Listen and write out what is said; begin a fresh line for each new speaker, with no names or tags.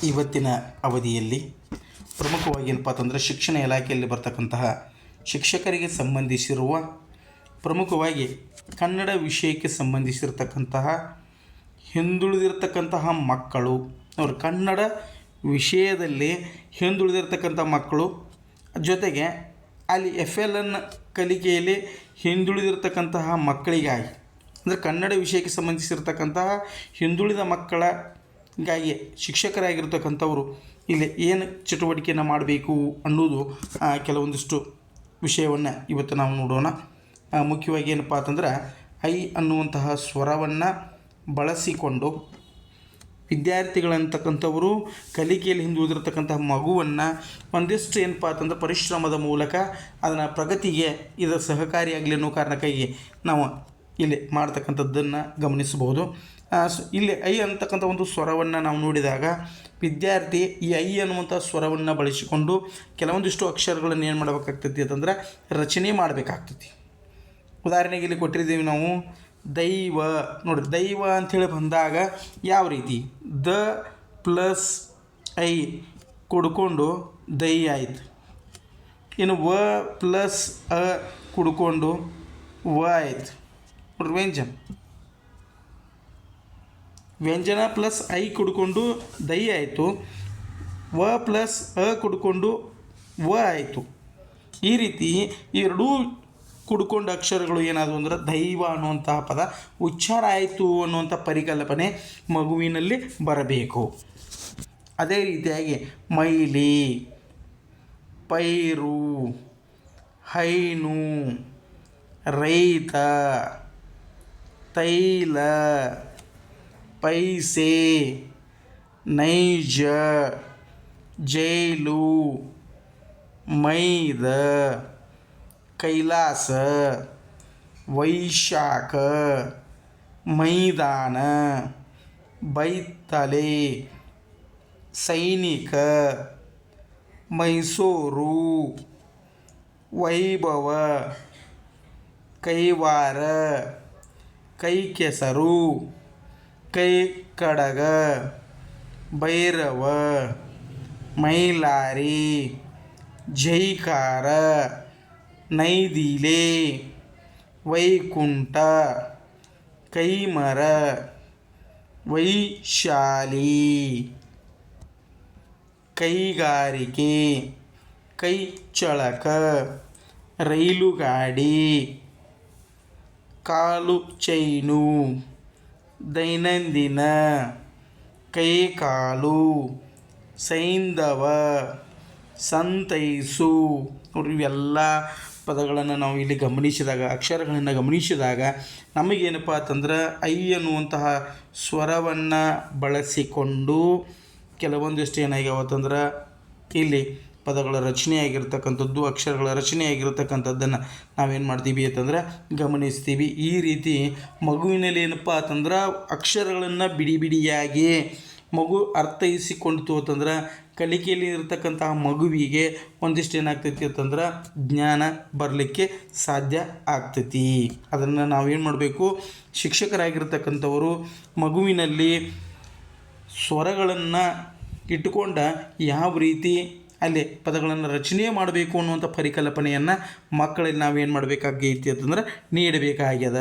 ಇವತ್ತಿನ ಅವಧಿಯಲ್ಲಿ ಪ್ರಮುಖವಾಗಿ ಏನಪ್ಪ ಅಂತಂದರೆ ಶಿಕ್ಷಣ ಇಲಾಖೆಯಲ್ಲಿ ಬರ್ತಕ್ಕಂತಹ ಶಿಕ್ಷಕರಿಗೆ ಸಂಬಂಧಿಸಿರುವ ಪ್ರಮುಖವಾಗಿ ಕನ್ನಡ ವಿಷಯಕ್ಕೆ ಸಂಬಂಧಿಸಿರ್ತಕ್ಕಂತಹ ಹಿಂದುಳಿದಿರ್ತಕ್ಕಂತಹ ಮಕ್ಕಳು ಅವರು ಕನ್ನಡ ವಿಷಯದಲ್ಲಿ ಹಿಂದುಳಿದಿರ್ತಕ್ಕಂಥ ಮಕ್ಕಳು ಜೊತೆಗೆ ಅಲ್ಲಿ FLN ಕಲಿಕೆಯಲ್ಲಿ ಹಿಂದುಳಿದಿರ್ತಕ್ಕಂತಹ ಮಕ್ಕಳಿಗಾಗಿ ಅಂದರೆ ಕನ್ನಡ ವಿಷಯಕ್ಕೆ ಸಂಬಂಧಿಸಿರ್ತಕ್ಕಂತಹ ಹಿಂದುಳಿದ ಮಕ್ಕಳಿಗಾಗಿ ಶಿಕ್ಷಕರಾಗಿರ್ತಕ್ಕಂಥವರು ಇಲ್ಲಿ ಏನು ಚಟುವಟಿಕೆಯನ್ನು ಮಾಡಬೇಕು ಅನ್ನೋದು ಕೆಲವೊಂದಿಷ್ಟು ವಿಷಯವನ್ನು ಇವತ್ತು ನಾವು ನೋಡೋಣ. ಮುಖ್ಯವಾಗಿ ಏನಪ್ಪ ಅಂತಂದ್ರೆ ಐ ಅನ್ನುವಂತಹ ಸ್ವರವನ್ನು ಬಳಸಿಕೊಂಡು ವಿದ್ಯಾರ್ಥಿಗಳಂತಕ್ಕಂಥವರು ಕಲಿಕೆಯಲ್ಲಿ ಹಿಂದುಳಿದಿರ್ತಕ್ಕಂತಹ ಮಗುವನ್ನು ಒಂದಿಷ್ಟು ಏನಪ್ಪ ಅಂತಂದ್ರೆ ಪರಿಶ್ರಮದ ಮೂಲಕ ಅದನ್ನು ಪ್ರಗತಿಗೆ ಇದು ಸಹಕಾರಿಯಾಗಲಿ ಅನ್ನೋ ಕಾರಣಕ್ಕಾಗಿ ನಾವು ಇಲ್ಲಿ ಮಾಡ್ತಕ್ಕಂಥದ್ದನ್ನು ಗಮನಿಸಬಹುದು. ಇಲ್ಲಿ ಐ ಅಂತಕ್ಕಂಥ ಒಂದು ಸ್ವರವನ್ನು ನಾವು ನೋಡಿದಾಗ ವಿದ್ಯಾರ್ಥಿ ಈ ಐ ಅನ್ನುವಂಥ ಸ್ವರವನ್ನು ಬಳಸಿಕೊಂಡು ಕೆಲವೊಂದಿಷ್ಟು ಅಕ್ಷರಗಳನ್ನು ಏನು ಮಾಡಬೇಕಾಗ್ತೈತಿ ಅಂತಂದ್ರೆ ರಚನೆ ಮಾಡಬೇಕಾಗ್ತೈತಿ. ಉದಾಹರಣೆಗೆ ಇಲ್ಲಿ ಕೊಟ್ಟಿದ್ದೀವಿ ನಾವು ದೈವ. ನೋಡಿರಿ, ದೈವ ಅಂಥೇಳಿ ಬಂದಾಗ ಯಾವ ರೀತಿ ದ ಪ್ಲಸ್ ಐ ಕುಡ್ಕೊಂಡು ದೈ ಆಯಿತು. ಇನ್ನು ವ ಪ್ಲಸ್ ಅ ಕುಡ್ಕೊಂಡು ವ ಆಯಿತು. ನೋಡ್ರಿ, ವ್ಯಂಜನ ಪ್ಲಸ್ ಐ ಕುಡ್ಕೊಂಡು ದೈ ಆಯಿತು. ವ ಪ್ಲಸ್ ಅ ಕುಡ್ಕೊಂಡು ವ ಆಯಿತು. ಈ ರೀತಿ ಎರಡೂ ಕುಡ್ಕೊಂಡ ಅಕ್ಷರಗಳು ಏನಾದವು ಅಂದ್ರೆ ದೈವ ಅನ್ನುವಂತಹ ಪದ ಉಚ್ಚಾರ ಆಯಿತು ಅನ್ನುವಂಥ ಪರಿಕಲ್ಪನೆ ಮಗುವಿನಲ್ಲಿ ಬರಬೇಕು. ಅದೇ ರೀತಿಯಾಗಿ ಮೈಲಿ, ಪೈರು, ಹೈನು, ರೈತ, ತೈಲ, ಪೈಸೆ, ನೈಜ, ಜೈಲು, ಮೈದ, ಕೈಲಾಸ, ವೈಶಾಖ, ಮೈದಾನ, ಬೈತಲೆ, ಸೈನಿಕ, ಮೈಸೂರು, ವೈಭವ, ಕೈವಾರ, ಕೈ ಕೆಸರು, ಕೈ ಕಡಗ, ಭೈರವ, ಮೈಲಾರಿ, ಜೈಕಾರ, ನೈದಿಲೆ, ವೈಕುಂಠ, ಕೈಮರ, ವೈಶಾಲಿ, ಕೈಗಾರಿಕೆ, ಕೈ ಚಳಕ, ರೈಲುಗಾಡಿ, ಕಾಲು ಚೈನು, ದೈನಂದಿನ, ಕೈಕಾಲು, ಸೈಂಧವ, ಸಂತೈಸು. ನೋಡ್ರಿ, ಇವೆಲ್ಲ ಪದಗಳನ್ನು ನಾವು ಇಲ್ಲಿ ಗಮನಿಸಿದಾಗ, ಅಕ್ಷರಗಳನ್ನು ಗಮನಿಸಿದಾಗ ನಮಗೇನಪ್ಪ ಅಂತಂದ್ರೆ ಐ ಅನ್ನುವಂತಹ ಸ್ವರವನ್ನು ಬಳಸಿಕೊಂಡು ಕೆಲವೊಂದಿಷ್ಟು ಏನಾಗ್ಯಾವತ್ತಂದ್ರೆ ಇಲ್ಲಿ ಪದಗಳ ರಚನೆಯಾಗಿರ್ತಕ್ಕಂಥದ್ದು, ಅಕ್ಷರಗಳ ರಚನೆಯಾಗಿರ್ತಕ್ಕಂಥದ್ದನ್ನು ನಾವೇನು ಮಾಡ್ತೀವಿ ಅಂತಂದ್ರೆ ಗಮನಿಸ್ತೀವಿ. ಈ ರೀತಿ ಮಗುವಿನಲ್ಲಿ ಏನಪ್ಪ ಅಂತಂದ್ರೆ ಅಕ್ಷರಗಳನ್ನು ಬಿಡಿ ಬಿಡಿಯಾಗಿ ಮಗು ಅರ್ಥೈಸಿಕೊಂಡಿತು ಅಂತಂದ್ರೆ ಕಲಿಕೆಯಲ್ಲಿ ಇರತಕ್ಕಂತಹ ಮಗುವಿಗೆ ಒಂದಿಷ್ಟು ಏನಾಗ್ತೈತಿ ಅಂತಂದ್ರೆ ಜ್ಞಾನ ಬರಲಿಕ್ಕೆ ಸಾಧ್ಯ ಆಗ್ತೈತಿ. ಅದನ್ನು ನಾವೇನು ಮಾಡಬೇಕು, ಶಿಕ್ಷಕರಾಗಿರ್ತಕ್ಕಂಥವರು ಮಗುವಿನಲ್ಲಿ ಸ್ವರಗಳನ್ನು ಇಟ್ಟುಕೊಂಡ ಯಾವ ರೀತಿ ಅಲ್ಲಿ ಪದಗಳನ್ನು ರಚನೆ ಮಾಡಬೇಕು ಅನ್ನುವಂಥ ಪರಿಕಲ್ಪನೆಯನ್ನು ಮಕ್ಕಳಲ್ಲಿ ನಾವೇನು ಮಾಡಬೇಕಾಗೈತಿ ಅಂತಂದ್ರೆ ನೀಡಬೇಕಾಗ್ಯದ.